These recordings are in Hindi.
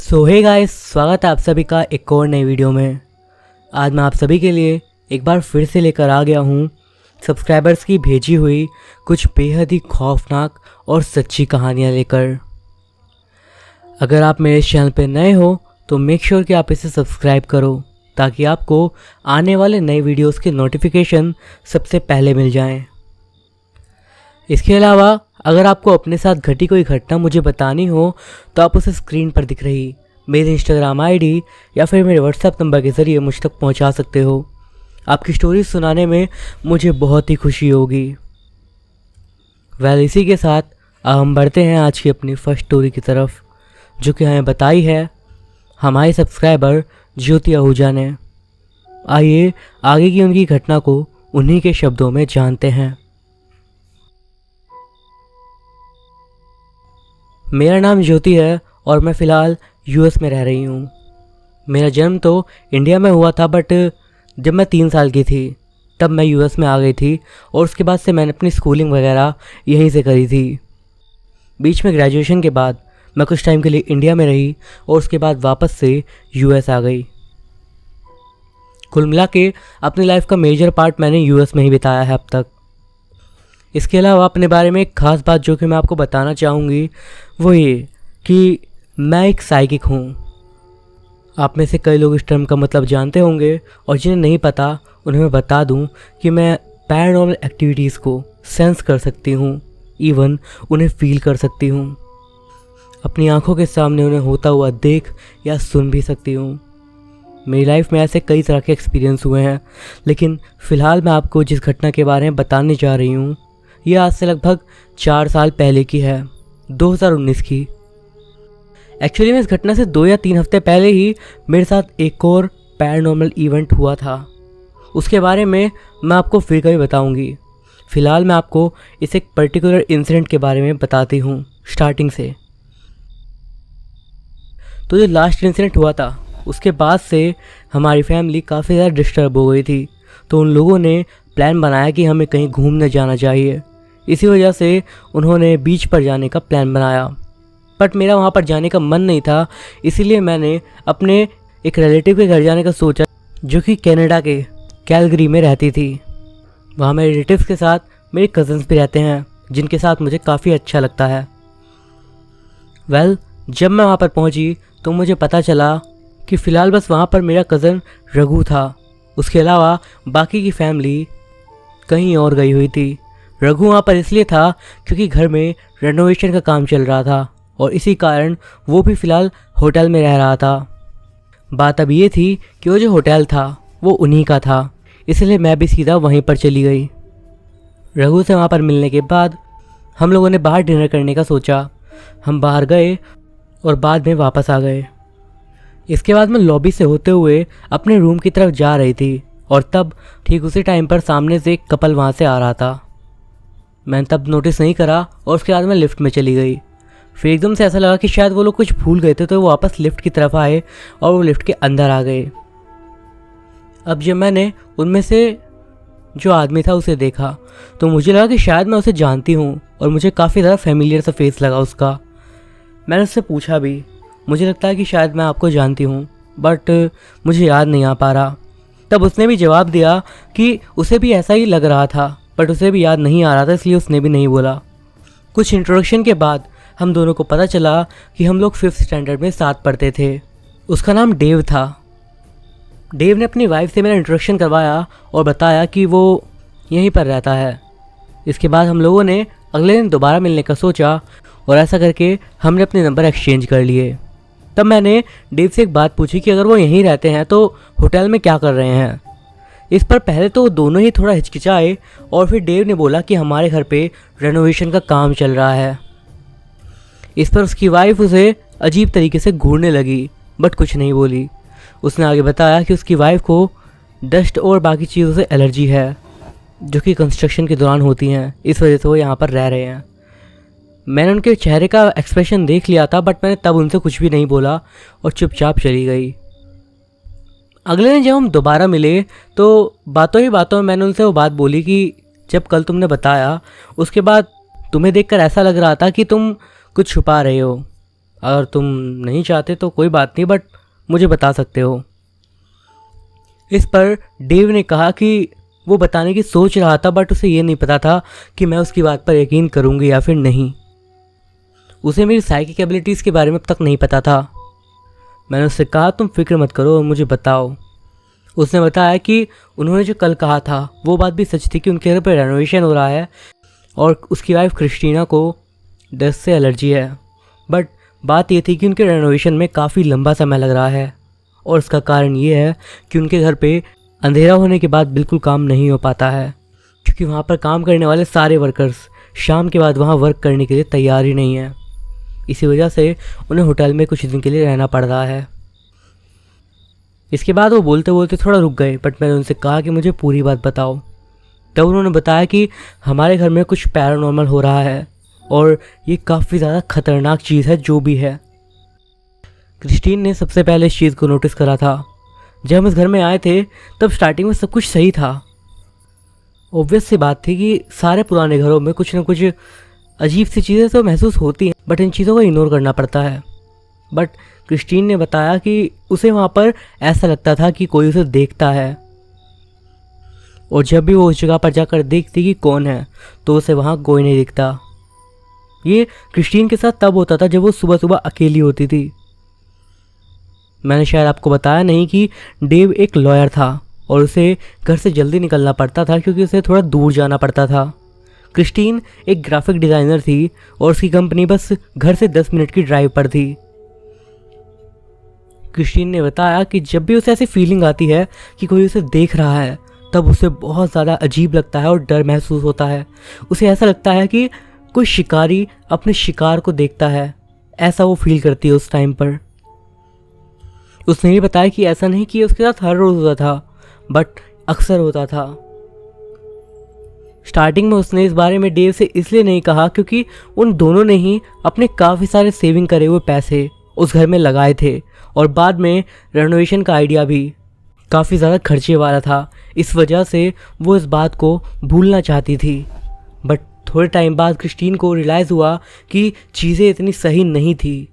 सो हे गाइस, स्वागत है आप सभी का एक और नई वीडियो में। आज मैं आप सभी के लिए एक बार फिर से लेकर आ गया हूँ सब्सक्राइबर्स की भेजी हुई कुछ बेहद ही खौफनाक और सच्ची कहानियाँ लेकर। अगर आप मेरे चैनल पर नए हो तो मेक श्योर कि आप इसे सब्सक्राइब करो ताकि आपको आने वाले नए वीडियोस के नोटिफिकेशन सबसे पहले मिल जाएं। इसके अलावा अगर आपको अपने साथ घटी कोई घटना मुझे बतानी हो तो आप उसे स्क्रीन पर दिख रही मेरे इंस्टाग्राम आईडी या फिर मेरे व्हाट्सएप नंबर के ज़रिए मुझ तक पहुंचा सकते हो। आपकी स्टोरी सुनाने में मुझे बहुत ही खुशी होगी। इसी के साथ अब हम बढ़ते हैं आज की अपनी फर्स्ट स्टोरी की तरफ, जो कि हमें बताई है हमारे सब्सक्राइबर ज्योति आहूजा ने। आइए आगे की उनकी घटना को उन्हीं के शब्दों में जानते हैं। मेरा नाम ज्योति है और मैं फ़िलहाल यूएस में रह रही हूँ। मेरा जन्म तो इंडिया में हुआ था, बट जब मैं 3 साल की थी तब मैं यूएस में आ गई थी और उसके बाद से मैंने अपनी स्कूलिंग वगैरह यहीं से करी थी। बीच में ग्रेजुएशन के बाद मैं कुछ टाइम के लिए इंडिया में रही और उसके बाद वापस से यूएस आ गई। कुल मिला के अपनी लाइफ का मेजर पार्ट मैंने यूएस में ही बिताया है अब तक। इसके अलावा अपने बारे में एक ख़ास बात जो कि मैं आपको बताना चाहूँगी वो ये कि मैं एक साइकिक हूँ। आप में से कई लोग इस टर्म का मतलब जानते होंगे और जिन्हें नहीं पता उन्हें मैं बता दूँ कि मैं पैरानॉर्मल एक्टिविटीज़ को सेंस कर सकती हूँ, इवन उन्हें फील कर सकती हूँ। अपनी आँखों के सामने उन्हें होता हुआ देख या सुन भी सकती हूँ। मेरी लाइफ में ऐसे कई तरह के एक्सपीरियंस हुए हैं, लेकिन फ़िलहाल मैं आपको जिस घटना के बारे में बताने जा रही हूँ ये आज से लगभग 4 साल पहले की है, 2019 की। एक्चुअली में इस घटना से 2 या 3 हफ्ते पहले ही मेरे साथ एक और पैरानॉर्मल इवेंट हुआ था। उसके बारे में मैं आपको फिर कभी बताऊंगी। फ़िलहाल मैं आपको इस एक पर्टिकुलर इंसिडेंट के बारे में बताती हूँ स्टार्टिंग से। तो जो लास्ट इंसिडेंट हुआ था उसके बाद से हमारी फैमिली काफ़ी ज़्यादा डिस्टर्ब हो गई थी, तो उन लोगों ने प्लान बनाया कि हमें कहीं घूमने जाना चाहिए। इसी वजह से उन्होंने बीच पर जाने का प्लान बनाया, बट मेरा वहाँ पर जाने का मन नहीं था। इसीलिए मैंने अपने एक रिलेटिव के घर जाने का सोचा, जो कि कनाडा के कैलगरी में रहती थी। वहाँ मेरे रिलेटिव्स के साथ मेरे कज़न्स भी रहते हैं, जिनके साथ मुझे काफ़ी अच्छा लगता है। जब मैं वहाँ पर पहुँची तो मुझे पता चला कि फ़िलहाल बस वहाँ पर मेरा कज़न रघु था। उसके अलावा बाकी की फैमिली कहीं और गई हुई थी। रघु वहाँ पर इसलिए था क्योंकि घर में रेनोवेशन का काम चल रहा था और इसी कारण वो भी फ़िलहाल होटल में रह रहा था। बात अब ये थी कि वो जो होटल था वो उन्हीं का था, इसलिए मैं भी सीधा वहीं पर चली गई। रघु से वहाँ पर मिलने के बाद हम लोगों ने बाहर डिनर करने का सोचा। हम बाहर गए और बाद में वापस आ गए। इसके बाद मैं लॉबी से होते हुए अपने रूम की तरफ जा रही थी और तब ठीक उसी टाइम पर सामने से एक कपल वहाँ से आ रहा था। मैंने तब नोटिस नहीं करा और उसके बाद मैं लिफ्ट में चली गई। फिर एकदम से ऐसा लगा कि शायद वो लोग कुछ भूल गए थे, तो वो वापस लिफ्ट की तरफ आए और वो लिफ्ट के अंदर आ गए। अब जब मैंने उनमें से जो आदमी था उसे देखा तो मुझे लगा कि शायद मैं उसे जानती हूँ और मुझे काफ़ी ज़्यादा फेमिलियर सा फेस लगा उसका। मैंने उससे पूछा भी, मुझे लगता है कि शायद मैं आपको जानती हूँ, बट मुझे याद नहीं आ पा रहा। तब उसने भी जवाब दिया कि उसे भी ऐसा ही लग रहा था, बट उसे भी याद नहीं आ रहा था, इसलिए उसने भी नहीं बोला। कुछ इंट्रोडक्शन के बाद हम दोनों को पता चला कि हम लोग 5th स्टैंडर्ड में साथ पढ़ते थे। उसका नाम डेव था। डेव ने अपनी वाइफ से मेरा इंट्रोडक्शन करवाया और बताया कि वो यहीं पर रहता है। इसके बाद हम लोगों ने अगले दिन दोबारा मिलने का सोचा और ऐसा करके हमने अपने नंबर एक्सचेंज कर लिए। तब मैंने डेव से एक बात पूछी कि अगर वो यहीं रहते हैं तो होटल में क्या कर रहे हैं। इस पर पहले तो दोनों ही थोड़ा हिचकिचाए और फिर डेव ने बोला कि हमारे घर पे रेनोवेशन का काम चल रहा है। इस पर उसकी वाइफ उसे अजीब तरीके से घूरने लगी, बट कुछ नहीं बोली। उसने आगे बताया कि उसकी वाइफ को डस्ट और बाकी चीज़ों से एलर्जी है, जो कि कंस्ट्रक्शन के दौरान होती हैं, इस वजह से वो यहाँ पर रह रहे हैं। मैंने उनके चेहरे का एक्सप्रेशन देख लिया था, बट मैंने तब उनसे कुछ भी नहीं बोला और चुपचाप चली गई। अगले दिन जब हम दोबारा मिले तो बातों ही बातों में मैंने उनसे वो बात बोली कि जब कल तुमने बताया उसके बाद तुम्हें देखकर ऐसा लग रहा था कि तुम कुछ छुपा रहे हो। अगर तुम नहीं चाहते तो कोई बात नहीं, बट मुझे बता सकते हो। इस पर डेव ने कहा कि वो बताने की सोच रहा था, बट उसे ये नहीं पता था कि मैं उसकी बात पर यकीन करूँगी या फिर नहीं। उसे मेरी साइकिक एबिलिटीज़ के बारे में अब तक नहीं पता था। मैंने उससे कहा तुम फिक्र मत करो और मुझे बताओ। उसने बताया कि उन्होंने जो कल कहा था वो बात भी सच थी कि उनके घर पर रेनोवेशन हो रहा है और उसकी वाइफ क्रिस्टीना को डस्ट से एलर्जी है। बट बात ये थी कि उनके रेनोवेशन में काफ़ी लंबा समय लग रहा है और इसका कारण ये है कि उनके घर पे अंधेरा होने के बाद बिल्कुल काम नहीं हो पाता है, क्योंकि वहाँ पर काम करने वाले सारे वर्कर्स शाम के बाद वहाँ वर्क करने के लिए तैयार ही नहीं है। इसी वजह से उन्हें होटल में कुछ दिन के लिए रहना पड़ रहा है। इसके बाद वो बोलते बोलते थोड़ा रुक गए, बट मैंने उनसे कहा कि मुझे पूरी बात बताओ। तब उन्होंने बताया कि हमारे घर में कुछ पैरानॉर्मल हो रहा है और ये काफ़ी ज़्यादा खतरनाक चीज़ है जो भी है। क्रिस्टीन ने सबसे पहले इस चीज़ को नोटिस करा था। जब हम इस घर में आए थे तब स्टार्टिंग में सब कुछ सही था। ऑब्वियस सी बात थी कि सारे पुराने घरों में कुछ ना कुछ अजीब सी चीज़ें तो महसूस होती हैं, बट इन चीज़ों को इग्नोर करना पड़ता है। बट क्रिस्टीन ने बताया कि उसे वहाँ पर ऐसा लगता था कि कोई उसे देखता है, और जब भी वो उस जगह पर जाकर देखती कि कौन है तो उसे वहाँ कोई नहीं दिखता। ये क्रिस्टीन के साथ तब होता था जब वो सुबह सुबह अकेली होती थी। मैंने शायद आपको बताया नहीं कि डेव एक लॉयर था और उसे घर से जल्दी निकलना पड़ता था क्योंकि उसे थोड़ा दूर जाना पड़ता था। क्रिस्टीन एक ग्राफिक डिज़ाइनर थी और उसकी कंपनी बस घर से 10 मिनट की ड्राइव पर थी। क्रिस्टीन ने बताया कि जब भी उसे ऐसी फीलिंग आती है कि कोई उसे देख रहा है तब उसे बहुत ज़्यादा अजीब लगता है और डर महसूस होता है। उसे ऐसा लगता है कि कोई शिकारी अपने शिकार को देखता है, ऐसा वो फील करती है उस टाइम पर। उसने भी बताया कि ऐसा नहीं कि उसके साथ हर रोज़ होता था, बट अक्सर होता था। स्टार्टिंग में उसने इस बारे में डेव से इसलिए नहीं कहा क्योंकि उन दोनों ने ही अपने काफ़ी सारे सेविंग करे हुए पैसे उस घर में लगाए थे और बाद में रेनोवेशन का आइडिया भी काफ़ी ज़्यादा खर्चे वाला था। इस वजह से वो इस बात को भूलना चाहती थी। बट थोड़े टाइम बाद क्रिस्टीन को रियलाइज़ हुआ कि चीज़ें इतनी सही नहीं थी।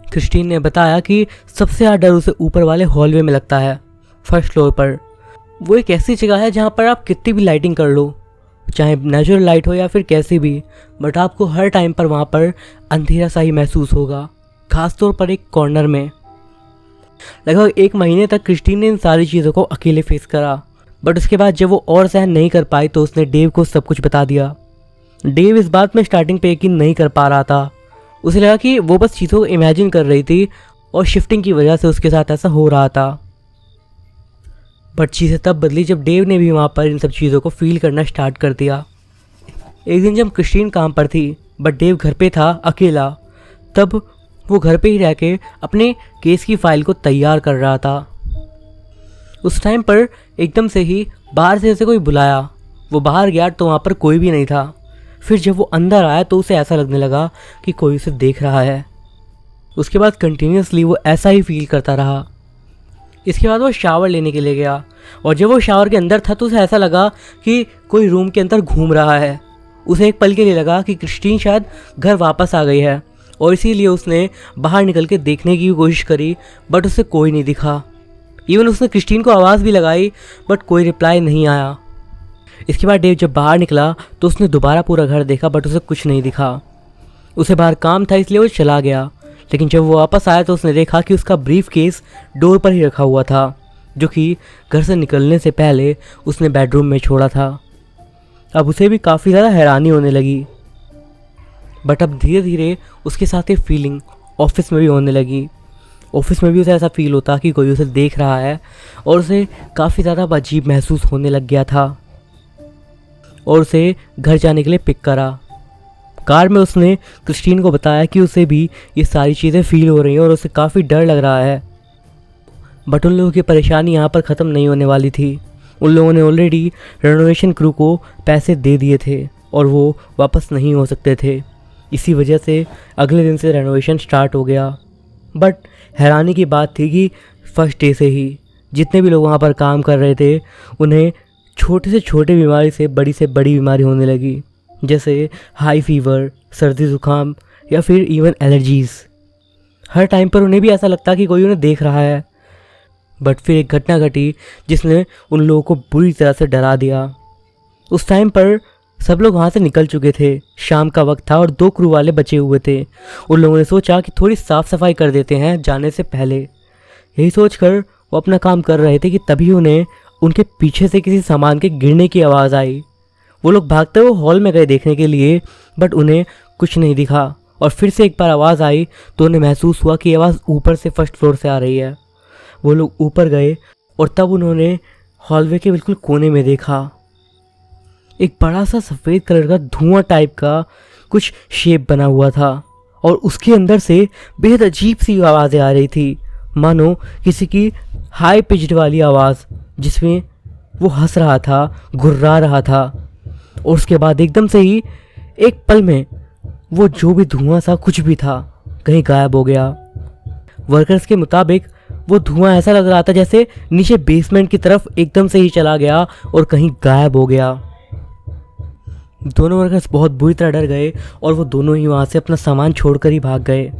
क्रिस्टीन ने बताया कि सबसे ज़्यादा डर उसे ऊपर वाले हॉलवे में लगता है, फर्स्ट फ्लोर पर। वो एक ऐसी जगह है जहाँ पर आप कितनी भी लाइटिंग कर लो, चाहे नेचुरल लाइट हो या फिर कैसी भी, बट आपको हर टाइम पर वहाँ पर अंधेरा सा ही महसूस होगा, खासतौर पर एक कॉर्नर में। लगभग 1 महीने तक क्रिस्टीन ने इन सारी चीज़ों को अकेले फेस करा, बट उसके बाद जब वो और सहन नहीं कर पाई तो उसने डेव को सब कुछ बता दिया। डेव इस बात में स्टार्टिंग पे यकीन नहीं कर पा रहा था। उसे लगा कि वो बस चीज़ों को इमेजिन कर रही थी और शिफ्टिंग की वजह से उसके साथ ऐसा हो रहा था। बट चीज़ें तब बदली जब डेव ने भी वहाँ पर इन सब चीज़ों को फील करना स्टार्ट कर दिया। एक दिन जब क्रिस्टीन काम पर थी बट डेव घर पे था अकेला, तब वो घर पे ही रह के अपने केस की फ़ाइल को तैयार कर रहा था। उस टाइम पर एकदम से ही बाहर से उसे कोई बुलाया। वो बाहर गया तो वहाँ पर कोई भी नहीं था। फिर जब वो अंदर आया तो उसे ऐसा लगने लगा कि कोई उसे देख रहा है। उसके बाद कंटिन्यूसली वो ऐसा ही फील करता रहा। इसके बाद वो शावर लेने के लिए गया और जब वो शावर के अंदर था तो उसे ऐसा लगा कि कोई रूम के अंदर घूम रहा है। उसे एक पल के लिए लगा कि क्रिस्टीन शायद घर वापस आ गई है और इसीलिए उसने बाहर निकल के देखने की कोशिश करी, बट उसे कोई नहीं दिखा। इवन उसने क्रिस्टीन को आवाज़ भी लगाई बट कोई रिप्लाई नहीं आया। इसके बाद डेव जब बाहर निकला तो उसने दोबारा पूरा घर देखा बट उसे कुछ नहीं दिखा। उसे बाहर काम था इसलिए वो चला गया, लेकिन जब वो वापस आया तो उसने देखा कि उसका ब्रीफ केस डोर पर ही रखा हुआ था, जो कि घर से निकलने से पहले उसने बेडरूम में छोड़ा था। अब उसे भी काफ़ी ज़्यादा हैरानी होने लगी, बट अब धीरे धीरे उसके साथ ये फीलिंग ऑफिस में भी होने लगी। ऑफिस में भी उसे ऐसा फील होता कि कोई उसे देख रहा है और उसे काफ़ी ज़्यादा अजीब महसूस होने लग गया था और उसे घर जाने के लिए पिक करा। कार में उसने क्रिस्टीन को बताया कि उसे भी ये सारी चीज़ें फील हो रही हैं और उसे काफ़ी डर लग रहा है। बट उन लोगों की परेशानी यहाँ पर ख़त्म नहीं होने वाली थी। उन लोगों ने ऑलरेडी रेनोवेशन क्रू को पैसे दे दिए थे और वो वापस नहीं हो सकते थे। इसी वजह से अगले दिन से रेनोवेशन स्टार्ट हो गया। बट हैरानी की बात थी कि फर्स्ट डे से ही जितने भी लोग वहाँ पर काम कर रहे थे उन्हें छोटे से छोटे बीमारी से बड़ी बीमारी होने लगी, जैसे हाई फीवर, सर्दी ज़ुकाम, या फिर इवन एलर्जीज। हर टाइम पर उन्हें भी ऐसा लगता कि कोई उन्हें देख रहा है। बट फिर एक घटना घटी जिसने उन लोगों को बुरी तरह से डरा दिया। उस टाइम पर सब लोग वहाँ से निकल चुके थे, शाम का वक्त था और 2 क्रू वाले बचे हुए थे। उन लोगों ने सोचा कि थोड़ी साफ़ सफाई कर देते हैं जाने से पहले। यही सोचकर वो अपना काम कर रहे थे कि तभी उन्हें उनके पीछे से किसी सामान के गिरने की आवाज़ आई। वो लोग भागते हुए हॉल में गए देखने के लिए, बट उन्हें कुछ नहीं दिखा। और फिर से एक बार आवाज़ आई तो उन्हें महसूस हुआ कि आवाज़ ऊपर से फर्स्ट फ्लोर से आ रही है। वो लोग ऊपर गए और तब उन्होंने हॉलवे के बिल्कुल कोने में देखा एक बड़ा सा सफ़ेद कलर का धुआं टाइप का कुछ शेप बना हुआ था और उसके अंदर से बेहद अजीब सी आवाज़ें आ रही थी, मानो किसी की हाई पिच्ड वाली आवाज़ जिसमें वो हंस रहा था, घुर्रा रहा था। और उसके बाद एकदम से ही एक पल में वो जो भी धुआं सा कुछ भी था कहीं गायब हो गया। वर्कर्स के मुताबिक वो धुआं ऐसा लग रहा था जैसे नीचे बेसमेंट की तरफ एकदम से ही चला गया और कहीं गायब हो गया। दोनों वर्कर्स बहुत बुरी तरह डर गए और वो दोनों ही वहाँ से अपना सामान छोड़कर ही भाग गए।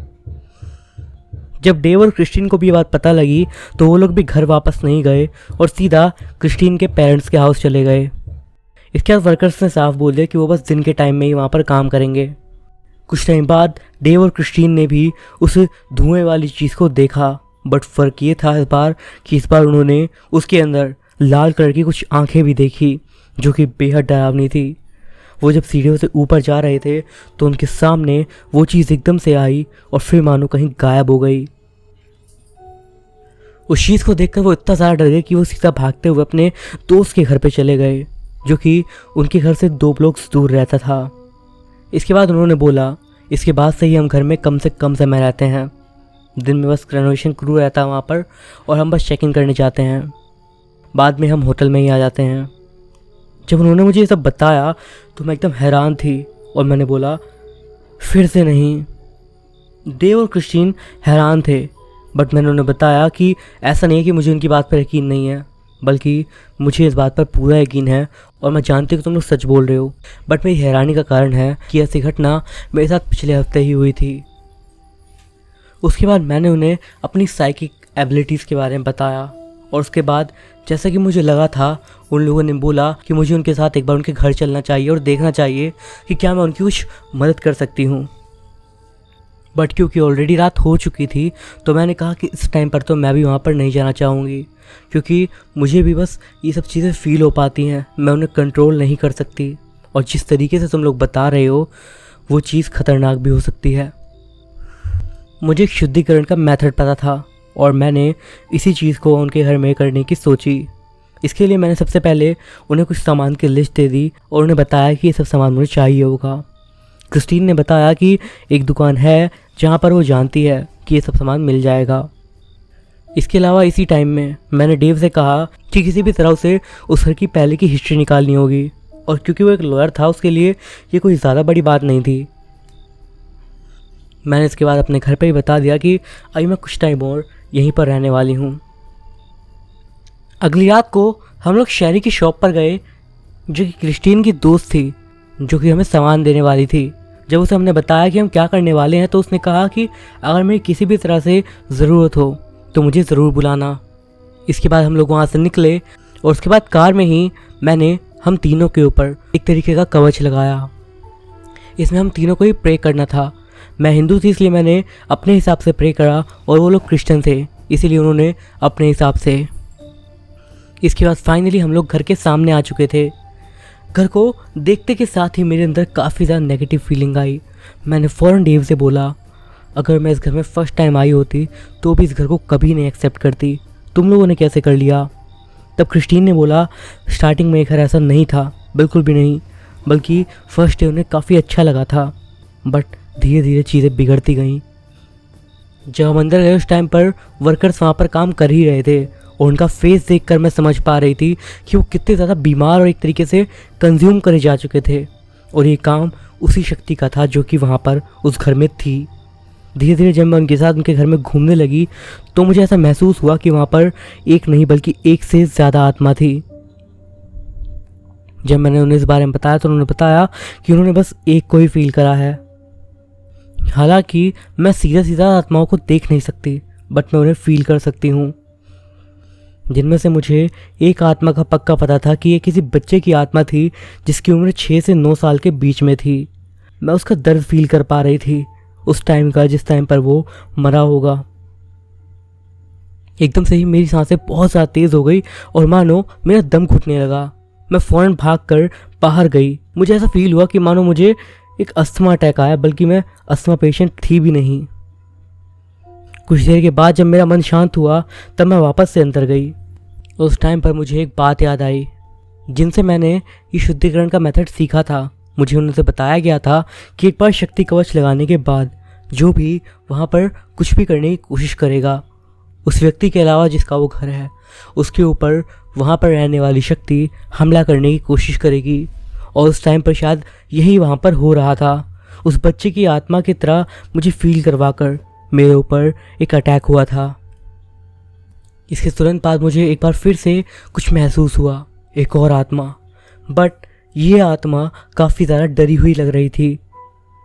जब डेव और क्रिस्टीन को भी ये बात पता लगी तो वो लोग भी घर वापस नहीं गए और सीधा क्रिस्टीन के पेरेंट्स के हाउस चले गए। इसके बाद वर्कर्स ने साफ बोल दिया कि वो बस दिन के टाइम में ही वहाँ पर काम करेंगे। कुछ टाइम बाद डेव और क्रिस्टीन ने भी उस धुएं वाली चीज़ को देखा, बट फ़र्क ये था इस बार उन्होंने उसके अंदर लाल कलर की कुछ आंखें भी देखी जो कि बेहद डरावनी थी। वो जब सीढ़ियों से ऊपर जा रहे थे तो उनके सामने वो चीज़ एकदम से आई और फिर मानो कहीं गायब हो गई। उस चीज़ को देखकर वो इतना ज़्यादा डर गए कि वो सीधा भागते हुए अपने दोस्त के घर पे चले गए जो कि उनके घर से 2 ब्लॉक्स दूर रहता था। इसके बाद उन्होंने बोला इसके बाद से ही हम घर में कम से कम समय रहते हैं। दिन में बस रेनोवेशन क्रू रहता है वहाँ पर और हम बस चेक इन करने जाते हैं, बाद में हम होटल में ही आ जाते हैं। जब उन्होंने मुझे ये सब बताया तो मैं एकदम हैरान थी और मैंने बोला फिर से नहीं। डेव और क्रिस्टीन हैरान थे, बट मैंने उन्हें बताया कि ऐसा नहीं है कि मुझे उनकी बात पर यकीन नहीं है, बल्कि मुझे इस बात पर पूरा यकीन है और मैं जानती हूँ कि तुम लोग सच बोल रहे हो। बट मेरी हैरानी का कारण है कि ऐसी घटना मेरे साथ पिछले हफ्ते ही हुई थी। उसके बाद मैंने उन्हें अपनी साइकिक एबिलिटीज़ के बारे में बताया और उसके बाद जैसा कि मुझे लगा था उन लोगों ने बोला कि मुझे उनके साथ एक बार उनके घर चलना चाहिए और देखना चाहिए कि क्या मैं उनकी कुछ मदद कर सकती हूँ। बट क्योंकि ऑलरेडी रात हो चुकी थी तो मैंने कहा कि इस टाइम पर तो मैं भी वहाँ पर नहीं जाना चाहूँगी, क्योंकि मुझे भी बस ये सब चीज़ें फ़ील हो पाती हैं, मैं उन्हें कंट्रोल नहीं कर सकती और जिस तरीके से तुम लोग बता रहे हो वो चीज़ ख़तरनाक भी हो सकती है। मुझे एक शुद्धिकरण का मेथड पता था और मैंने इसी चीज़ को उनके घर में करने की सोची। इसके लिए मैंने सबसे पहले उन्हें कुछ सामान की लिस्ट दे दी और उन्हें बताया कि ये सब सामान मुझे चाहिए होगा। क्रिस्टीन ने बताया कि एक दुकान है जहाँ पर वो जानती है कि ये सब सामान मिल जाएगा। इसके अलावा इसी टाइम में मैंने डेव से कहा कि किसी भी तरह उसे उस घर की पहले की हिस्ट्री निकालनी होगी और क्योंकि वो एक लॉयर था उसके लिए ये कोई ज़्यादा बड़ी बात नहीं थी। मैंने इसके बाद अपने घर पे ही बता दिया कि अभी मैं कुछ टाइम और यहीं पर रहने वाली हूँ। अगली रात को हम लोग शहरी की शॉप पर गए जो कि क्रिस्टीन की दोस्त थी जो कि हमें सामान देने वाली थी। जब उसे हमने बताया कि हम क्या करने वाले हैं तो उसने कहा कि अगर मेरी किसी भी तरह से ज़रूरत हो तो मुझे ज़रूर बुलाना। इसके बाद हम लोग वहाँ से निकले और उसके बाद कार में ही मैंने हम तीनों के ऊपर एक तरीके का कवच लगाया। इसमें हम तीनों को ही प्रे करना था। मैं हिंदू थी इसलिए मैंने अपने हिसाब से प्रे करा और वो लोग क्रिश्चियन थे इसीलिए उन्होंने अपने हिसाब से। इसके बाद फाइनली हम लोग घर के सामने आ चुके थे। घर को देखते के साथ ही मेरे अंदर काफ़ी ज़्यादा नेगेटिव फीलिंग आई। मैंने फ़ौरन डेव से बोला अगर मैं इस घर में फ़र्स्ट टाइम आई होती तो भी इस घर को कभी नहीं एक्सेप्ट करती, तुम लोगों ने कैसे कर लिया। तब क्रिस्टीन ने बोला स्टार्टिंग में घर ऐसा नहीं था, बिल्कुल भी नहीं, बल्कि फ़र्स्ट डे उन्हें काफ़ी अच्छा लगा था, बट धीरे धीरे चीज़ें बिगड़ती गईं। जब हम अंदर गए उस टाइम पर वर्कर्स वहाँ पर काम कर ही रहे थे और उनका फेस देखकर मैं समझ पा रही थी कि वो कितने ज़्यादा बीमार और एक तरीके से कंज्यूम करे जा चुके थे और ये काम उसी शक्ति का था जो कि वहाँ पर उस घर में थी। धीरे धीरे जब मैं उनके साथ उनके घर में घूमने लगी तो मुझे ऐसा महसूस हुआ कि वहाँ पर एक नहीं बल्कि एक से ज़्यादा आत्मा थी। जब मैंने उन्हें इस बारे में बताया तो उन्होंने बताया कि उन्होंने बस एक को ही फील करा है। हालांकि मैं सीधा सीधा आत्माओं को देख नहीं सकती, बट मैं उन्हें फील कर सकती हूँ। जिनमें से मुझे एक आत्मा का पक्का पता था कि ये किसी बच्चे की आत्मा थी जिसकी उम्र 6 से 9 साल के बीच में थी। मैं उसका दर्द फील कर पा रही थी, उस टाइम का जिस टाइम पर वो मरा होगा। एकदम से ही मेरी सांसें बहुत ज़्यादा तेज़ हो गई और मानो मेरा दम घुटने लगा। मैं फ़ौरन भागकर बाहर गई। मुझे ऐसा फील हुआ कि मानो मुझे एक अस्थमा अटैक आया, बल्कि मैं अस्थमा पेशेंट थी भी नहीं। कुछ देर के बाद जब मेरा मन शांत हुआ तब मैं वापस से अंदर गई। उस टाइम पर मुझे एक बात याद आई, जिनसे मैंने ये शुद्धिकरण का मेथड सीखा था। मुझे उनसे बताया गया था कि एक बार शक्ति कवच लगाने के बाद जो भी वहाँ पर कुछ भी करने की कोशिश करेगा, उस व्यक्ति के अलावा जिसका वो घर है, उसके ऊपर वहाँ पर रहने वाली शक्ति हमला करने की कोशिश करेगी। और उस टाइम पर शायद यही वहाँ पर हो रहा था। उस बच्चे की आत्मा की तरह मुझे फील करवाकर मेरे ऊपर एक अटैक हुआ था। इसके तुरंत बाद मुझे एक बार फिर से कुछ महसूस हुआ, एक और आत्मा। बट ये आत्मा काफ़ी ज़्यादा डरी हुई लग रही थी।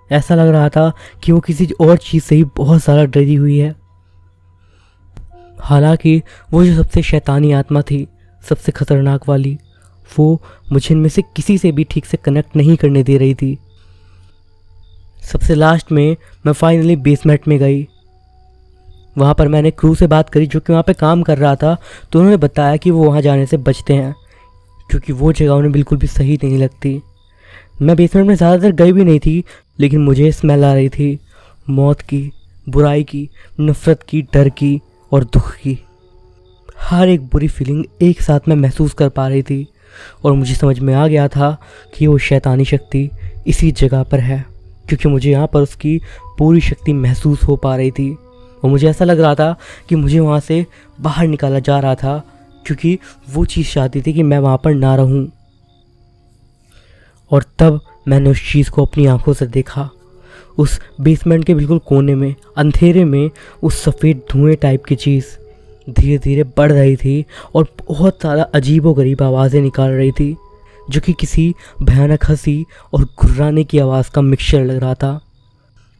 ऐसा लग रहा था कि वो किसी और चीज़ से ही बहुत ज़्यादा डरी हुई है। हालांकि वो जो सबसे शैतानी आत्मा थी, सबसे खतरनाक वाली, वो मुझे इनमें से किसी से भी ठीक से कनेक्ट नहीं करने दे रही थी। सबसे लास्ट में मैं फाइनली बेसमेंट में गई। वहाँ पर मैंने क्रू से बात करी जो कि वहाँ पे काम कर रहा था, तो उन्होंने बताया कि वो वहाँ जाने से बचते हैं क्योंकि वो जगह उन्हें बिल्कुल भी सही नहीं लगती। मैं बेसमेंट में ज़्यादातर गई भी नहीं थी, लेकिन मुझे स्मेल आ रही थी मौत की, बुराई की, नफ़रत की, डर की और दुख की। हर एक बुरी फीलिंग एक साथ मैं महसूस कर पा रही थी और मुझे समझ में आ गया था कि वो शैतानी शक्ति इसी जगह पर है, क्योंकि मुझे यहाँ पर उसकी पूरी शक्ति महसूस हो पा रही थी। और मुझे ऐसा लग रहा था कि मुझे वहाँ से बाहर निकाला जा रहा था, क्योंकि वो चीज़ चाहती थी कि मैं वहाँ पर ना रहूँ। और तब मैंने उस चीज़ को अपनी आंखों से देखा। उस बेसमेंट के बिल्कुल कोने में, अंधेरे में, उस सफ़ेद धुएं टाइप की चीज़ धीरे धीरे बढ़ रही थी और बहुत ज़्यादा अजीबोगरीब आवाज़ें निकाल रही थी, जो कि किसी भयानक हंसी और घुर्राने की आवाज़ का मिक्सचर लग रहा था।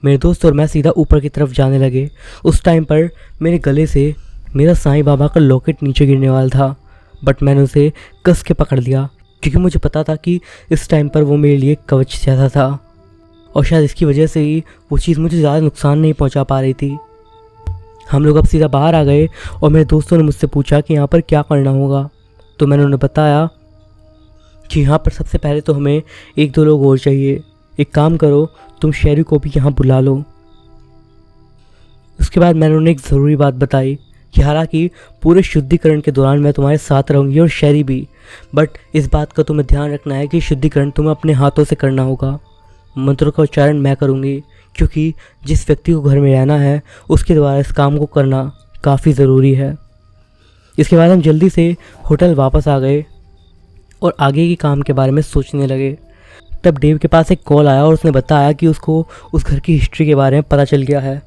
मेरे दोस्त और मैं सीधा ऊपर की तरफ जाने लगे। उस टाइम पर मेरे गले से मेरा साईं बाबा का लॉकेट नीचे गिरने वाला था, बट मैंने उसे कस के पकड़ लिया क्योंकि मुझे पता था कि इस टाइम पर वो मेरे लिए कवच जैसा था और शायद इसकी वजह से ही वो चीज़ मुझे ज़्यादा नुकसान नहीं पहुंचा पा रही थी। हम लोग अब सीधा बाहर आ गए और मेरे दोस्तों ने मुझसे पूछा कि यहाँ पर क्या करना होगा, तो मैंने उन्हें बताया कि यहाँ पर सबसे पहले तो हमें 1-2 लोग और चाहिए। एक काम करो, तुम शेरी को भी यहाँ बुला लो। उसके बाद मैंने उन्हें एक ज़रूरी बात बताई कि हालांकि पूरे शुद्धिकरण के दौरान मैं तुम्हारे साथ रहूँगी और शेरी भी, बट इस बात का तुम्हें ध्यान रखना है कि शुद्धिकरण तुम्हें अपने हाथों से करना होगा। मंत्रों का उच्चारण मैं करूँगी, क्योंकि जिस व्यक्ति को घर में रहना है उसके द्वारा इस काम को करना काफ़ी ज़रूरी है। इसके बाद हम जल्दी से होटल वापस आ गए और आगे के काम के बारे में सोचने लगे। तब डेव के पास एक कॉल आया और उसने बताया कि उसको उस घर की हिस्ट्री के बारे में पता चल गया है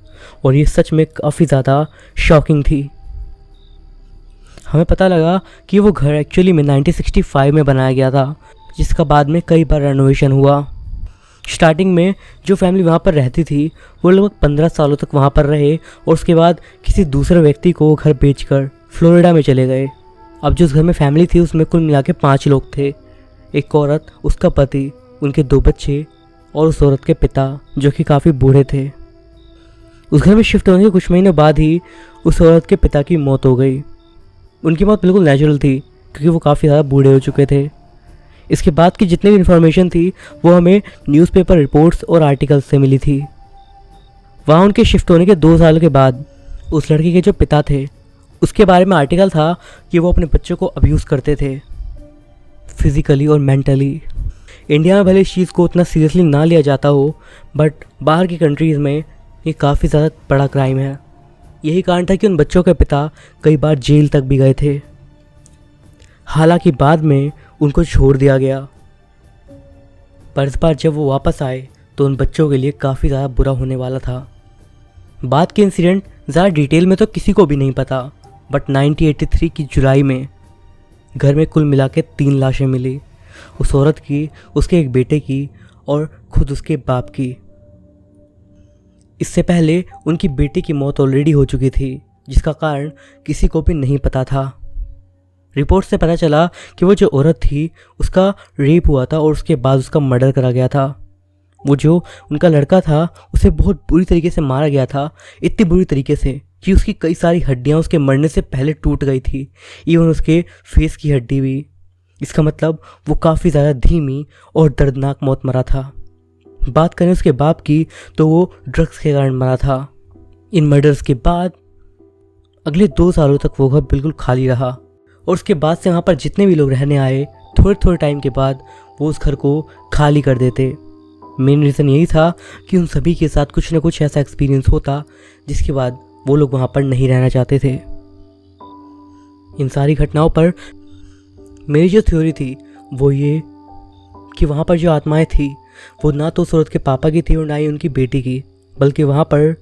और ये सच में काफ़ी ज़्यादा शॉकिंग थी। हमें पता लगा कि वो घर एक्चुअली में 1965 में बनाया गया था, जिसका बाद में कई बार रेनोवेशन हुआ। स्टार्टिंग में जो फैमिली वहाँ पर रहती थी वो लगभग 15 सालों तक वहाँ पर रहे और उसके बाद किसी दूसरे व्यक्ति को घर बेचकर फ्लोरिडा में चले गए। अब जो उस घर में फैमिली थी उसमें कुल मिला के 5 लोग थे, एक औरत, उसका पति, उनके 2 बच्चे और उस औरत के पिता जो कि काफ़ी बूढ़े थे। उस घर में शिफ्ट होने के कुछ महीने बाद ही उस औरत के पिता की मौत हो गई। उनकी मौत बिल्कुल नेचुरल थी क्योंकि वो काफ़ी ज़्यादा बूढ़े हो चुके थे। इसके बाद की जितनी भी इन्फॉर्मेशन थी वो हमें न्यूज़पेपर रिपोर्ट्स और आर्टिकल्स से मिली थी। वहाँ उनके शिफ्ट होने के 2 साल के बाद उस लड़की के जो पिता थे उसके बारे में आर्टिकल था कि वो अपने बच्चों को अब्यूज़ करते थे फिज़िकली और मेंटली। इंडिया में भले इस चीज़ को उतना सीरियसली ना लिया जाता हो, बट बाहर की कंट्रीज़ में ये काफ़ी ज़्यादा बड़ा क्राइम है। यही कारण था कि उन बच्चों के पिता कई बार जेल तक भी गए थे। हालांकि बाद में उनको छोड़ दिया गया, पर इस बार जब वो वापस आए तो उन बच्चों के लिए काफ़ी ज़्यादा बुरा होने वाला था। बाद के इंसिडेंट ज़्यादा डिटेल में तो किसी को भी नहीं पता, बट 1983 की जुलाई में घर में कुल मिला के 3 लाशें मिली, उस औरत की, उसके एक बेटे की और खुद उसके बाप की। इससे पहले उनकी बेटी की मौत ऑलरेडी हो चुकी थी, जिसका कारण किसी को भी नहीं पता था। रिपोर्ट से पता चला कि वो जो औरत थी उसका रेप हुआ था और उसके बाद उसका मर्डर करा गया था। वो जो उनका लड़का था उसे बहुत बुरी तरीके से मारा गया था, इतनी बुरी तरीके से कि उसकी कई सारी हड्डियां उसके मरने से पहले टूट गई थी, इवन उसके फेस की हड्डी भी। इसका मतलब वो काफ़ी ज़्यादा धीमी और दर्दनाक मौत मरा था। बात करें उसके बाप की तो वो ड्रग्स के कारण मरा था। इन मर्डर्स के बाद अगले 2 सालों तक वो घर बिल्कुल खाली रहा और उसके बाद से वहाँ पर जितने भी लोग रहने आए थोड़े थोड़े टाइम के बाद वो उस घर को खाली कर देते। मेन रीज़न यही था कि उन सभी के साथ कुछ ना कुछ ऐसा एक्सपीरियंस होता जिसके बाद वो लोग वहाँ पर नहीं रहना चाहते थे। इन सारी घटनाओं पर मेरी जो थ्योरी थी वो ये कि वहाँ पर जो आत्माएं थी वो ना तो उस औरत के पापा की थी और ना ही उनकी बेटी की, बल्कि वहाँ पर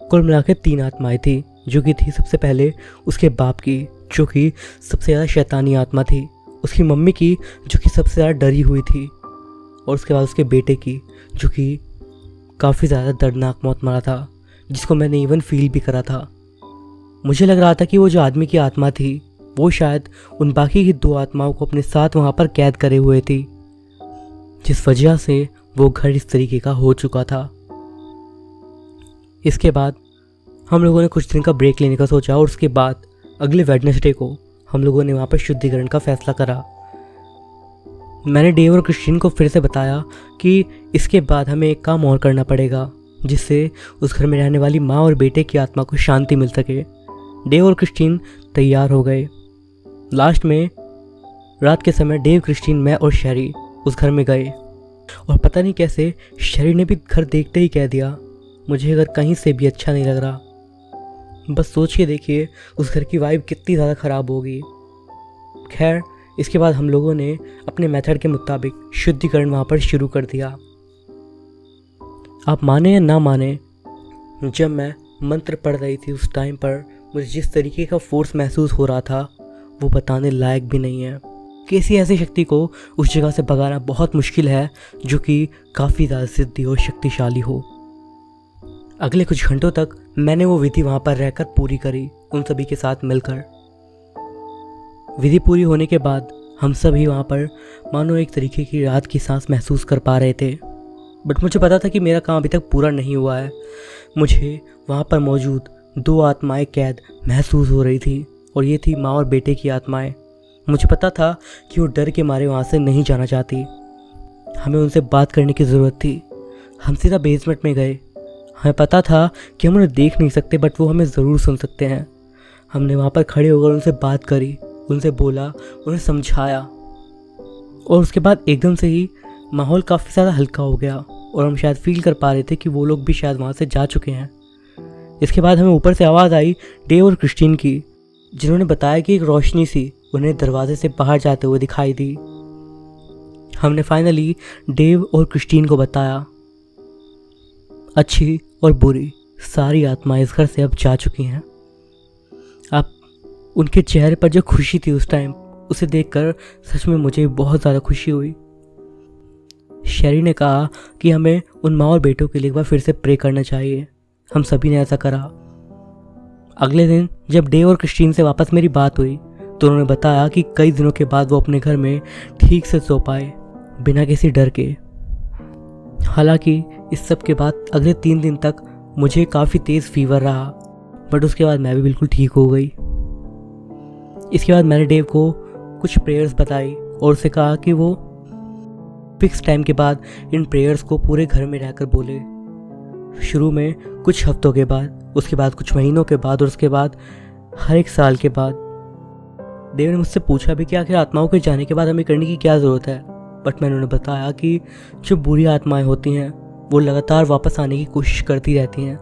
कुल मिला के 3 आत्माएं थी, जो कि थी सबसे पहले उसके बाप की, जो कि सबसे ज़्यादा शैतानी आत्मा थी, उसकी मम्मी की, जो कि सबसे ज़्यादा डरी हुई थी, और उसके बाद उसके बेटे की, जो कि काफ़ी ज़्यादा दर्दनाक मौत मरा था, जिसको मैंने इवन फील भी करा था। मुझे लग रहा था कि वो जो आदमी की आत्मा थी वो शायद उन बाकी की 2 आत्माओं को अपने साथ वहाँ पर कैद करे हुए थी, जिस वजह से वो घर इस तरीके का हो चुका था। इसके बाद हम लोगों ने कुछ दिन का ब्रेक लेने का सोचा और उसके बाद अगले वेडनेसडे को हम लोगों ने वहाँ पर शुद्धिकरण का फैसला करा। मैंने डेव और क्रिस्टीन को फिर से बताया कि इसके बाद हमें एक काम और करना पड़ेगा जिससे उस घर में रहने वाली माँ और बेटे की आत्मा को शांति मिल सके। डेव और क्रिस्टीन तैयार हो गए। लास्ट में रात के समय डेव, क्रिस्टीन, मैं और शेरी उस घर में गए और पता नहीं कैसे शेरी ने भी घर देखते ही कह दिया मुझे घर कहीं से भी अच्छा नहीं लग रहा। बस सोच के देखिए उस घर की वाइब कितनी ज़्यादा ख़राब होगी। खैर, इसके बाद हम लोगों ने अपने मेथड के मुताबिक शुद्धिकरण वहाँ पर शुरू कर दिया। आप माने या ना माने, जब मैं मंत्र पढ़ रही थी उस टाइम पर मुझे जिस तरीके का फोर्स महसूस हो रहा था वो बताने लायक भी नहीं है। किसी ऐसी शक्ति को उस जगह से भगाना बहुत मुश्किल है जो कि काफ़ी ज़्यादा सिद्धि और शक्तिशाली हो। अगले कुछ घंटों तक मैंने वो विधि वहाँ पर रहकर पूरी करी, उन सभी के साथ मिलकर। विधि पूरी होने के बाद हम सभी वहाँ पर मानो एक तरीके की रात की सांस महसूस कर पा रहे थे। बट मुझे पता था कि मेरा काम अभी तक पूरा नहीं हुआ है। मुझे वहाँ पर मौजूद 2 आत्माएं कैद महसूस हो रही थी और ये थी माँ और बेटे की आत्माएं। मुझे पता था कि वो डर के मारे वहाँ से नहीं जाना चाहती। हमें उनसे बात करने की ज़रूरत थी। हम सीधा बेसमेंट में गए। हमें पता था कि हम उन्हें देख नहीं सकते बट वो हमें ज़रूर सुन सकते हैं। हमने वहाँ पर खड़े होकर उनसे बात करी, उनसे बोला, उन्हें समझाया और उसके बाद एकदम से ही माहौल काफ़ी ज़्यादा हल्का हो गया और हम शायद फील कर पा रहे थे कि वो लोग भी शायद वहाँ से जा चुके हैं। इसके बाद हमें ऊपर से आवाज़ आई डेव और क्रिस्टीन की, जिन्होंने बताया कि एक रोशनी सी उन्हें दरवाजे से बाहर जाते हुए दिखाई दी। हमने फाइनली डेव और क्रिस्टीन को बताया अच्छी और बुरी सारी आत्माएं इस घर से अब जा चुकी हैं। आप उनके चेहरे पर जो खुशी थी उस टाइम, उसे देखकर सच में मुझे बहुत ज़्यादा खुशी हुई। शेरी ने कहा कि हमें उन माँ और बेटों के लिए एक बार फिर से प्रे करना चाहिए। हम सभी ने ऐसा करा। अगले दिन जब डेव और क्रिस्टीन से वापस मेरी बात हुई तो उन्होंने बताया कि कई दिनों के बाद वो अपने घर में ठीक से सो पाए बिना किसी डर के। हालांकि इस सब के बाद अगले 3 दिन तक मुझे काफ़ी तेज़ फीवर रहा, बट उसके बाद मैं भी बिल्कुल ठीक हो गई। इसके बाद मैंने डेव को कुछ प्रेयर्स बताई और उसे कहा कि वो फिक्स टाइम के बाद इन प्रेयर्स को पूरे घर में रहकर बोले। शुरू में कुछ हफ्तों के बाद, उसके बाद कुछ महीनों के बाद और उसके बाद हर एक साल के बाद। देव ने मुझसे पूछा भी कि आखिर आत्माओं के जाने के बाद हमें करने की क्या ज़रूरत है, बट मैंने उन्हें बताया कि जो बुरी आत्माएं होती हैं वो लगातार वापस आने की कोशिश करती रहती हैं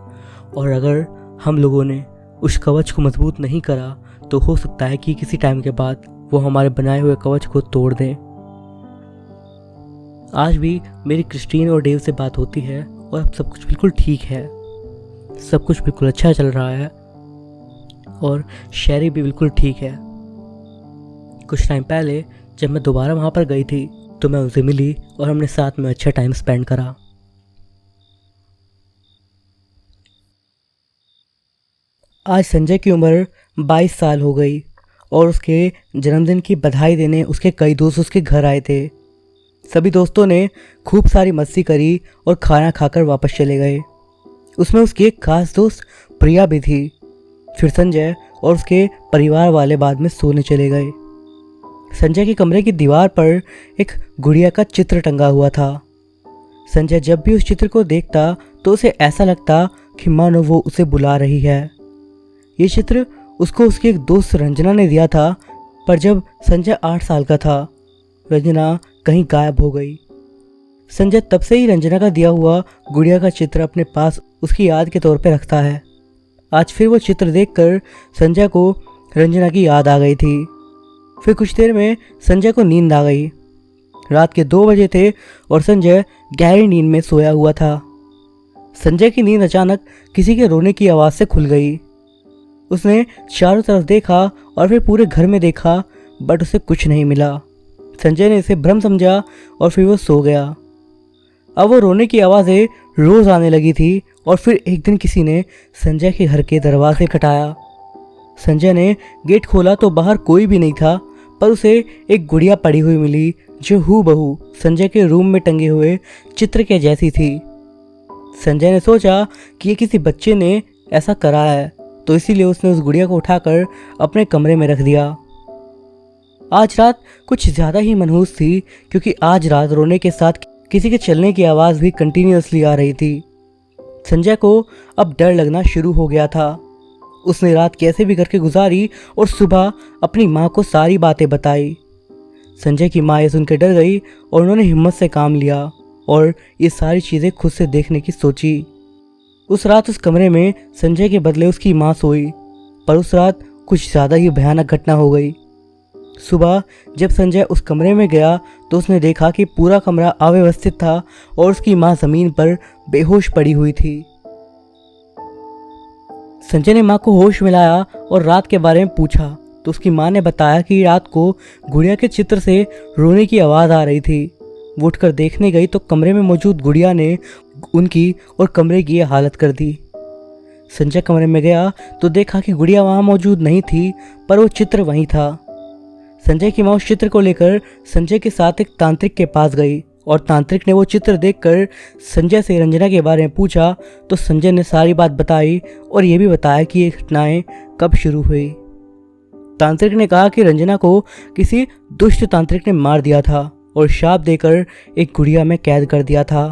और अगर हम लोगों ने उस कवच को मजबूत नहीं करा तो हो सकता है कि किसी टाइम के बाद वो हमारे बनाए हुए कवच को तोड़ दें। आज भी मेरी क्रिस्टीन और डेव से बात होती है और अब सब कुछ बिल्कुल ठीक है, सब कुछ बिल्कुल अच्छा चल रहा है और शेरी भी बिल्कुल ठीक है। कुछ टाइम पहले जब मैं दोबारा वहाँ पर गई थी तो मैं उनसे मिली और हमने साथ में अच्छा टाइम स्पेंड करा। आज संजय की उम्र 22 साल हो गई और उसके जन्मदिन की बधाई देने उसके कई दोस्त उसके घर आए थे। सभी दोस्तों ने खूब सारी मस्ती करी और खाना खाकर वापस चले गए। उसमें उसकी एक खास दोस्त प्रिया भी थी। फिर संजय और उसके परिवार वाले बाद में सोने चले गए। संजय के कमरे की दीवार पर एक गुड़िया का चित्र टंगा हुआ था। संजय जब भी उस चित्र को देखता तो उसे ऐसा लगता कि मानो वो उसे बुला रही है। ये चित्र उसको उसकी एक दोस्त रंजना ने दिया था, पर जब संजय 8 साल का था रंजना कहीं गायब हो गई। संजय तब से ही रंजना का दिया हुआ गुड़िया का चित्र अपने पास उसकी याद के तौर पर रखता है। आज फिर वो चित्र देखकर संजय को रंजना की याद आ गई थी। फिर कुछ देर में संजय को नींद आ गई। रात के 2 बजे थे और संजय गहरी नींद में सोया हुआ था। संजय की नींद अचानक किसी के रोने की आवाज़ से खुल गई। उसने चारों तरफ देखा और फिर पूरे घर में देखा, बट उसे कुछ नहीं मिला। संजय ने इसे भ्रम समझा और फिर वो सो गया। अब वो रोने की आवाज़ें रोज़ आने लगी थी और फिर एक दिन किसी ने संजय के घर के दरवाजे खटखटाया। संजय ने गेट खोला तो बाहर कोई भी नहीं था, पर उसे एक गुड़िया पड़ी हुई मिली जो हूबहू संजय के रूम में टंगे हुए चित्र के जैसी थी। संजय ने सोचा कि ये किसी बच्चे ने ऐसा करा है, तो इसीलिए उसने उस गुड़िया को उठाकर अपने कमरे में रख दिया। आज रात कुछ ज़्यादा ही मनहूस थी, क्योंकि आज रात रोने के साथ किसी के चलने की आवाज़ भी कंटिन्यूअसली आ रही थी। संजय को अब डर लगना शुरू हो गया था। उसने रात कैसे भी करके गुजारी और सुबह अपनी माँ को सारी बातें बताई। संजय की माँ ये सुनकर डर गई और उन्होंने हिम्मत से काम लिया और ये सारी चीज़ें खुद से देखने की सोची। उस रात उस कमरे में संजय के बदले उसकी माँ सोई, पर उस रात कुछ ज़्यादा ही भयानक घटना हो गई। सुबह जब संजय उस कमरे में गया तो उसने देखा कि पूरा कमरा अव्यवस्थित था और उसकी माँ ज़मीन पर बेहोश पड़ी हुई थी। संजय ने माँ को होश मिलाया और रात के बारे में पूछा तो उसकी माँ ने बताया कि रात को गुड़िया के चित्र से रोने की आवाज़ आ रही थी। वो उठकर देखने गई तो कमरे में मौजूद गुड़िया ने उनकी और कमरे की ये हालत कर दी। संजय कमरे में गया तो देखा कि गुड़िया वहाँ मौजूद नहीं थी, पर वो चित्र वहीं था। संजय की माँ उस चित्र को लेकर संजय के साथ एक तांत्रिक के पास गई और तांत्रिक ने वो चित्र देखकर संजय से रंजना के बारे में पूछा तो संजय ने सारी बात बताई और ये भी बताया कि ये घटनाएं कब शुरू हुई। तांत्रिक ने कहा कि रंजना को किसी दुष्ट तांत्रिक ने मार दिया था और शाप देकर एक गुड़िया में कैद कर दिया था।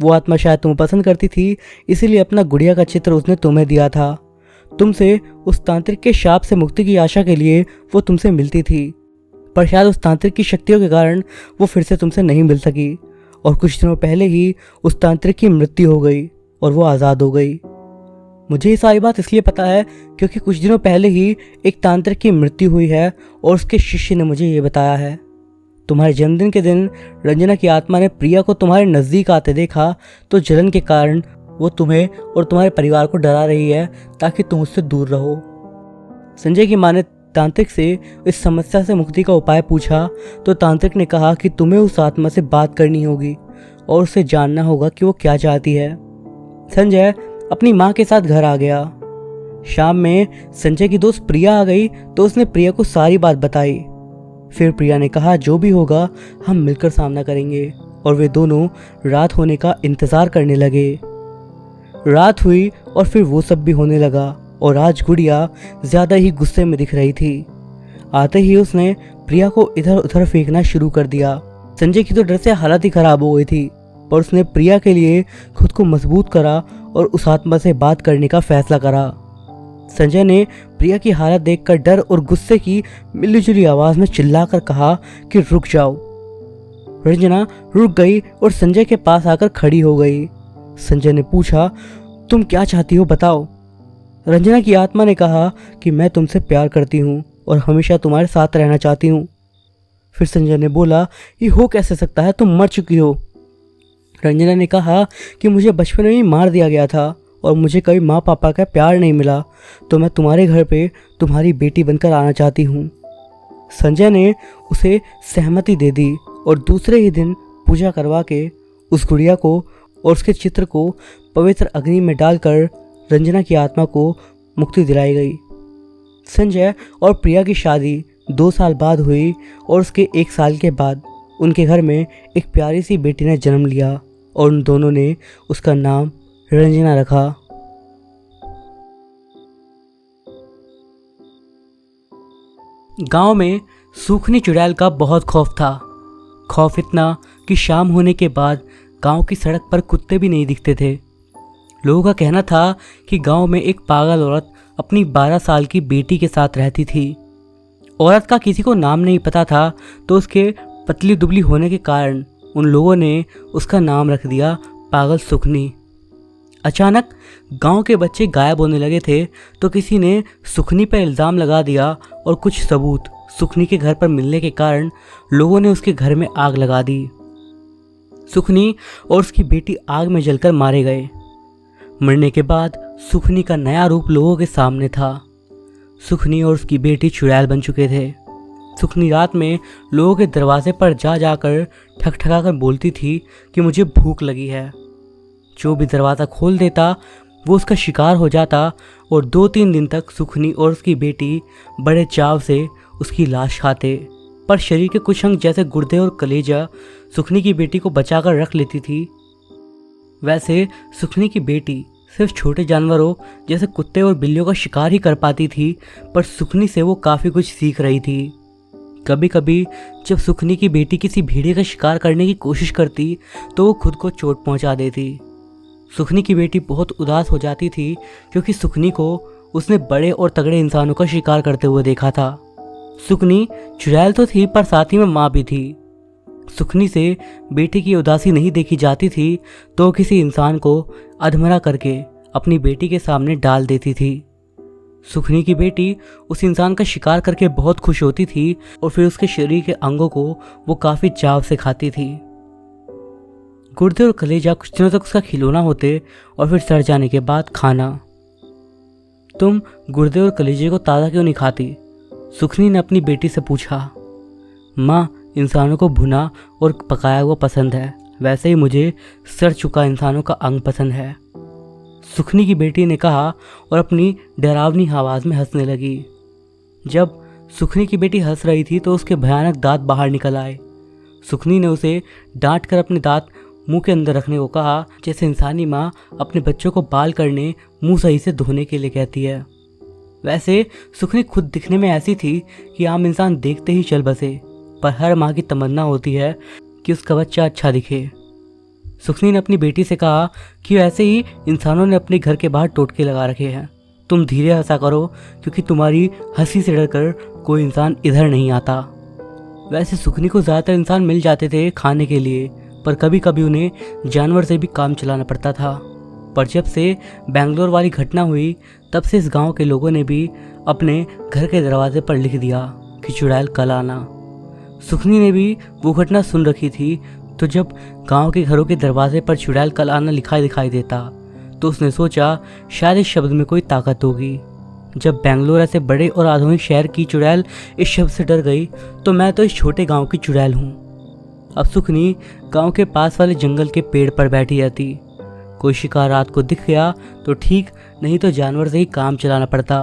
वो आत्मा शायद तुम्हें पसंद करती थी, इसीलिए अपना गुड़िया का चित्र उसने तुम्हें दिया था। तुमसे उस तांत्रिक के शाप से मुक्ति की आशा के लिए वो तुमसे मिलती थी, पर शायद उस तांत्रिक की शक्तियों के कारण वो फिर से तुमसे नहीं मिल सकी और कुछ दिनों पहले ही उस तांत्रिक की मृत्यु हो गई और वो आज़ाद हो गई। मुझे ये सारी बात इसलिए पता है क्योंकि कुछ दिनों पहले ही एक तांत्रिक की मृत्यु हुई है और उसके शिष्य ने मुझे ये बताया है। तुम्हारे जन्मदिन के दिन रंजना की आत्मा ने प्रिया को तुम्हारे नज़दीक आते देखा, तो जलन के कारण वो तुम्हें और तुम्हारे परिवार को डरा रही है ताकि तुम उससे दूर रहो। संजय की माँ ने तांत्रिक से इस समस्या से मुक्ति का उपाय पूछा तो तांत्रिक ने कहा कि तुम्हें उस आत्मा से बात करनी होगी और उसे जानना होगा कि वो क्या चाहती है। संजय अपनी माँ के साथ घर आ गया। शाम में संजय की दोस्त प्रिया आ गई तो उसने प्रिया को सारी बात बताई। फिर प्रिया ने कहा जो भी होगा हम मिलकर सामना करेंगे और वे दोनों रात होने का इंतज़ार करने लगे। रात हुई और फिर वो सब भी होने लगा और आज गुड़िया ज़्यादा ही गुस्से में दिख रही थी। आते ही उसने प्रिया को इधर उधर फेंकना शुरू कर दिया। संजय की तो डर से हालत ही खराब हो गई थी, पर उसने प्रिया के लिए खुद को मजबूत करा और उस आत्मा से बात करने का फैसला करा। संजय ने प्रिया की हालत देखकर डर और गुस्से की मिलीजुली आवाज़ में चिल्लाकर कहा कि रुक जाओ। रंजना रुक गई और संजय के पास आकर खड़ी हो गई। संजय ने पूछा तुम क्या चाहती हो बताओ। रंजना की आत्मा ने कहा कि मैं तुमसे प्यार करती हूँ और हमेशा तुम्हारे साथ रहना चाहती हूँ। फिर संजय ने बोला ये हो कैसे सकता है, तुम मर चुकी हो। रंजना ने कहा कि मुझे बचपन में ही मार दिया गया था और मुझे कभी माँ पापा का प्यार नहीं मिला, तो मैं तुम्हारे घर पे तुम्हारी बेटी बनकर आना चाहती हूँ। संजय ने उसे सहमति दे दी और दूसरे ही दिन पूजा करवा के उस गुड़िया को और उसके चित्र को पवित्र अग्नि में डालकर रंजना की आत्मा को मुक्ति दिलाई गई। संजय और प्रिया की शादी 2 साल बाद हुई और उसके 1 साल के बाद उनके घर में एक प्यारी सी बेटी ने जन्म लिया और उन दोनों ने उसका नाम रंजना रखा। गांव में सूखनी चुड़ैल का बहुत खौफ था। खौफ इतना कि शाम होने के बाद गांव की सड़क पर कुत्ते भी नहीं दिखते थे। लोगों का कहना था कि गांव में एक पागल औरत अपनी 12 साल की बेटी के साथ रहती थी। औरत का किसी को नाम नहीं पता था, तो उसके पतली दुबली होने के कारण उन लोगों ने उसका नाम रख दिया पागल सुखनी। अचानक गांव के बच्चे गायब होने लगे थे, तो किसी ने सुखनी पर इल्ज़ाम लगा दिया और कुछ सबूत सुखनी के घर पर मिलने के कारण लोगों ने उसके घर में आग लगा दी। सुखनी और उसकी बेटी आग में जलकर मारे गए। मरने के बाद सुखनी का नया रूप लोगों के सामने था। सुखनी और उसकी बेटी चुड़ैल बन चुके थे। सुखनी रात में लोगों के दरवाजे पर जा जाकर ठकठका कर बोलती थी कि मुझे भूख लगी है। जो भी दरवाज़ा खोल देता वो उसका शिकार हो जाता और 2-3 दिन तक सुखनी और उसकी बेटी बड़े चाव से उसकी लाश खाते। पर शरीर के कुछ अंग जैसे गुर्दे और कलेजा सुखनी की बेटी को बचाकर रख लेती थी। वैसे सुखनी की बेटी सिर्फ छोटे जानवरों जैसे कुत्ते और बिल्लियों का शिकार ही कर पाती थी, पर सुखनी से वो काफ़ी कुछ सीख रही थी। कभी कभी जब सुखनी की बेटी किसी भेड़िए का शिकार करने की कोशिश करती तो वो खुद को चोट पहुंचा देती। सुखनी की बेटी बहुत उदास हो जाती थी क्योंकि सुखनी को उसने बड़े और तगड़े इंसानों का शिकार करते हुए देखा था। सुखनी चुड़ैल तो थी पर साथ ही में माँ भी थी। सुखनी से बेटी की उदासी नहीं देखी जाती थी तो किसी इंसान को अधमरा करके अपनी बेटी के सामने डाल देती थी। सुखनी की बेटी उस इंसान का शिकार करके बहुत खुश होती थी और फिर उसके शरीर के अंगों को वो काफ़ी चाव से खाती थी। गुर्दे और कलेजा कुछ दिनों तक उसका खिलौना होते और फिर सड़ जाने के बाद खाना। तुम गुर्दे और कलेजे को ताज़ा क्यों नहीं खाती? सुखनी ने अपनी बेटी से पूछा। माँ, इंसानों को भुना और पकाया हुआ पसंद है, वैसे ही मुझे सड़ चुका इंसानों का अंग पसंद है, सुखनी की बेटी ने कहा और अपनी डरावनी आवाज़ में हंसने लगी। जब सुखनी की बेटी हंस रही थी तो उसके भयानक दांत बाहर निकल आए। सुखनी ने उसे डांट कर अपने दांत मुंह के अंदर रखने को कहा, जैसे इंसानी माँ अपने बच्चों को बाल करने मुंह सही से धोने के लिए कहती है। वैसे सुखनी खुद दिखने में ऐसी थी कि आम इंसान देखते ही चल बसे, पर हर माँ की तमन्ना होती है कि उसका बच्चा अच्छा दिखे। सुखनी ने अपनी बेटी से कहा कि ऐसे ही इंसानों ने अपने घर के बाहर टोटके लगा रखे हैं, तुम धीरे हंसा करो क्योंकि तुम्हारी हंसी से डरकर कोई इंसान इधर नहीं आता। वैसे सुखनी को ज़्यादातर इंसान मिल जाते थे खाने के लिए, पर कभी कभी उन्हें जानवर से भी काम चलाना पड़ता था। पर जब से बेंगलोर वाली घटना हुई तब से इस गांव के लोगों ने भी अपने घर के दरवाजे पर लिख दिया कि चुड़ैल कल आना। सुखनी ने भी वो घटना सुन रखी थी, तो जब गांव के घरों के दरवाजे पर चुड़ैल कल आना लिखा दिखाई देता तो उसने सोचा शायद इस शब्द में कोई ताकत होगी। जब बेंगलोर ऐसे बड़े और आधुनिक शहर की चुड़ैल इस शब्द से डर गई तो मैं तो इस छोटे गांव की चुड़ैल हूँ। अब सुखनी गांव के पास वाले जंगल के पेड़ पर बैठी रहती। कोई शिकार रात को दिख गया तो ठीक, नहीं तो जानवर से ही काम चलाना पड़ता।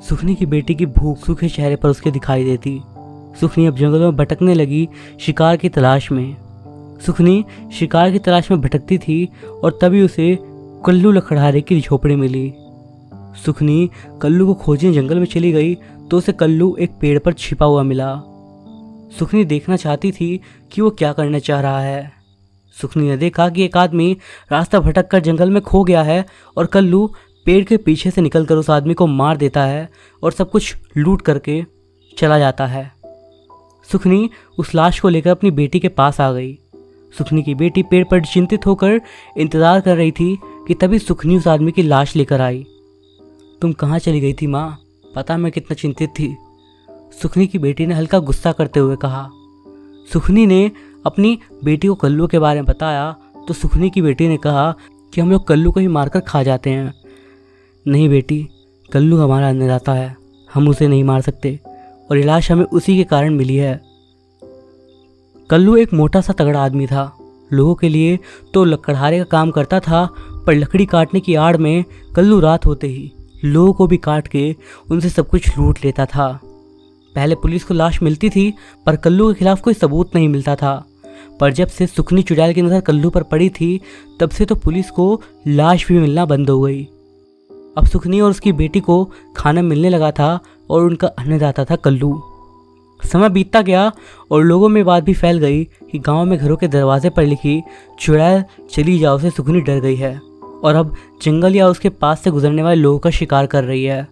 सुखनी की बेटी की भूख सूखे चेहरे पर उसके दिखाई देती। सुखनी अब जंगलों में भटकने लगी शिकार की तलाश में। सुखनी शिकार की तलाश में भटकती थी और तभी उसे कल्लू लकड़हारे की झोपड़ी मिली। सुखनी कल्लू को खोजने जंगल में चली गई तो उसे कल्लू एक पेड़ पर छिपा हुआ मिला। सुखनी देखना चाहती थी कि वो क्या करना चाह रहा है। सुखनी ने देखा कि एक आदमी रास्ता भटक कर जंगल में खो गया है और कल्लू पेड़ के पीछे से निकलकर उस आदमी को मार देता है और सब कुछ लूट करके चला जाता है। सुखनी उस लाश को लेकर अपनी बेटी के पास आ गई। सुखनी की बेटी पेड़ पर चिंतित होकर इंतज़ार कर रही थी कि तभी सुखनी उस आदमी की लाश लेकर आई। तुम कहाँ चली गई थी माँ? पता मैं कितना चिंतित थी, सुखनी की बेटी ने हल्का गुस्सा करते हुए कहा। सुखनी ने अपनी बेटी को कल्लू के बारे में बताया तो सुखनी की बेटी ने कहा कि हम लोग कल्लू को ही मारकर खा जाते हैं। नहीं बेटी, कल्लू हमारा अन्नदाता है, हम उसे नहीं मार सकते और ये लाश हमें उसी के कारण मिली है। कल्लू एक मोटा सा तगड़ा आदमी था। लोगों के लिए तो लकड़हारे का काम करता था, पर लकड़ी काटने की आड़ में कल्लू रात होते ही लोगों को भी काट के उनसे सब कुछ लूट लेता था। पहले पुलिस को लाश मिलती थी पर कल्लू के खिलाफ कोई सबूत नहीं मिलता था, पर जब से सुखनी चुड़ैल की नज़र कल्लू पर पड़ी थी तब से तो पुलिस को लाश भी मिलना बंद हो गई। अब सुखनी और उसकी बेटी को खाना मिलने लगा था और उनका अन्नदाता था कल्लू। समय बीतता गया और लोगों में बात भी फैल गई कि गांव में घरों के दरवाजे पर लिखी चुड़ैल चली जाओ से सुखनी डर गई है और अब जंगल या उसके पास से गुजरने वाले लोगों का शिकार कर रही है।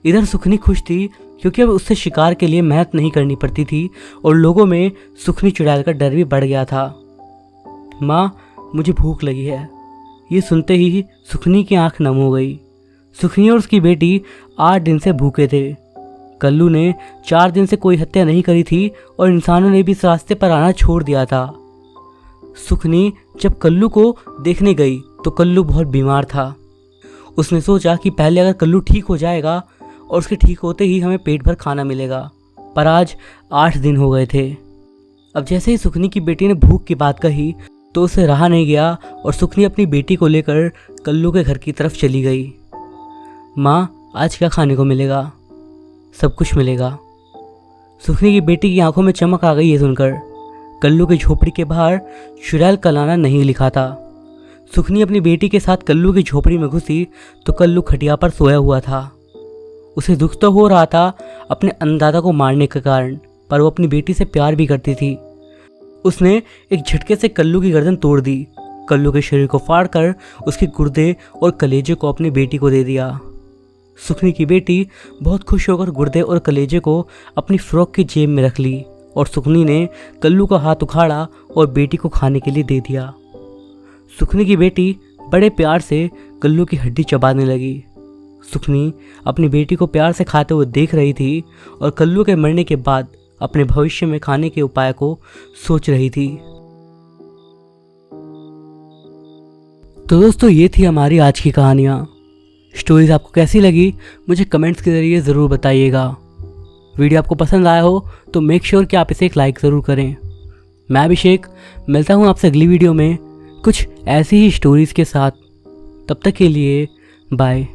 इधर सुखनी खुश थी क्योंकि अब उससे शिकार के लिए मेहनत नहीं करनी पड़ती थी और लोगों में सुखनी चुड़ैल का डर भी बढ़ गया था। माँ, मुझे भूख लगी है। ये सुनते ही सुखनी की आंख नम हो गई। सुखनी और उसकी बेटी 8 दिन से भूखे थे। कल्लू ने 4 दिन से कोई हत्या नहीं करी थी और इंसानों ने भी इस रास्ते पर आना छोड़ दिया था। सुखनी जब कल्लू को देखने गई तो कल्लू बहुत बीमार था। उसने सोचा कि पहले अगर कल्लू ठीक हो जाएगा और उसके ठीक होते ही हमें पेट भर खाना मिलेगा, पर आज 8 दिन हो गए थे। अब जैसे ही सुखनी की बेटी ने भूख की बात कही तो उसे रहा नहीं गया और सुखनी अपनी बेटी को लेकर कल्लू के घर की तरफ चली गई। माँ, आज क्या खाने को मिलेगा? सब कुछ मिलेगा। सुखनी की बेटी की आंखों में चमक आ गई ये सुनकर। कल्लू की झोपड़ी के बाहर चुड़ैल कलाना नहीं लिखा था। सुखनी अपनी बेटी के साथ कल्लू की झोपड़ी में घुसी तो कल्लू खटिया पर सोया हुआ था। उसे दुख तो हो रहा था अपने अन्नदाता को मारने के कारण, पर वो अपनी बेटी से प्यार भी करती थी। उसने एक झटके से कल्लू की गर्दन तोड़ दी। कल्लू के शरीर को फाड़कर उसके गुर्दे और कलेजे को अपनी बेटी को दे दिया। सुखनी की बेटी बहुत खुश होकर गुर्दे और कलेजे को अपनी फ्रॉक की जेब में रख ली और सुखनी ने कल्लू का हाथ उखाड़ा और बेटी को खाने के लिए दे दिया। सुखनी की बेटी बड़े प्यार से कल्लू की हड्डी चबाने लगी। सुखनी अपनी बेटी को प्यार से खाते हुए देख रही थी और कल्लू के मरने के बाद अपने भविष्य में खाने के उपाय को सोच रही थी। तो दोस्तों, ये थी हमारी आज की कहानियाँ। स्टोरीज आपको कैसी लगी मुझे कमेंट्स के ज़रिए ज़रूर बताइएगा। वीडियो आपको पसंद आया हो तो मेक श्योर कि आप इसे एक लाइक ज़रूर करें। मैं अभिषेक मिलता हूँ आपसे अगली वीडियो में कुछ ऐसी ही स्टोरीज़ के साथ। तब तक के लिए बाय।